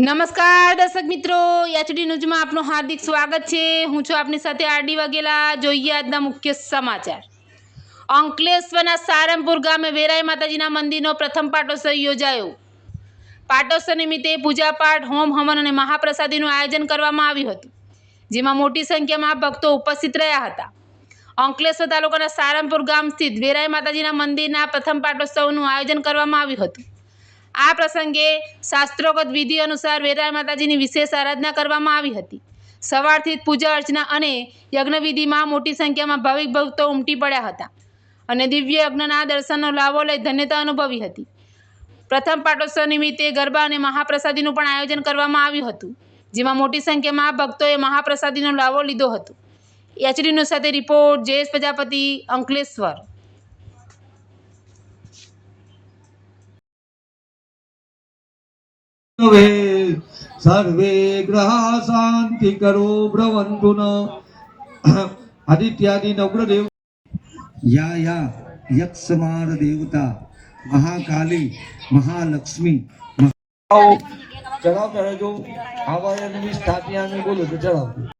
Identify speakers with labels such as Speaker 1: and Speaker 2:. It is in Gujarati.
Speaker 1: નમસ્કાર દર્શક મિત્રો, એચડી ન્યૂઝમાં આપનું હાર્દિક સ્વાગત છે। હું છું આપની સાથે આરડી વાઘેલા। જોઈએ આજના મુખ્ય સમાચાર। અંકલેશ્વરના સારંગપુર ગામે વેરાઈ માતાજીના મંદિરનો પ્રથમ પાટોત્સવ યોજાયો। પાટોત્સવ નિમિત્તે પૂજાપાઠ, હોમ હવન અને મહાપ્રસાદીનું આયોજન કરવામાં આવ્યું હતું, જેમાં મોટી સંખ્યામાં ભક્તો ઉપસ્થિત રહ્યા હતા। અંકલેશ્વર તાલુકાના સારંગપુર ગામ સ્થિત વેરાઈ માતાજીના મંદિરના પ્રથમ પાટોત્સવનું આયોજન કરવામાં આવ્યું હતું। આ પ્રસંગે શાસ્ત્રોક્ત વિધિ અનુસાર વેરાઈ માતાજીની વિશેષ આરાધના કરવામાં આવી હતી। સવારથી જ પૂજા અર્ચના અને યજ્ઞવિધિમાં મોટી સંખ્યામાં ભાવિક ભક્તો ઉમટી પડ્યા હતા અને દિવ્ય યજ્ઞના દર્શનનો લાભો લઈ ધન્યતા અનુભવી હતી। પ્રથમ પાટોત્સવ નિમિત્તે ગરબા અને મહાપ્રસાદીનું પણ આયોજન કરવામાં આવ્યું હતું, જેમાં મોટી સંખ્યામાં ભક્તોએ મહાપ્રસાદીનો લાભો લીધો હતો। એચડી ન્યૂઝ સાથે રિપોર્ટ જયેશ પ્રજાપતિ, અંકલેશ્વર।
Speaker 2: सर्वे ग्रहा शांति करो भ्रवन्तु न आदित्यादि नवग्रह या यक्षमार देवता महाकाली महालक्ष्मी चढ़ाओ जो आवाज स्थापिया में बोलो तो चढ़ाओ।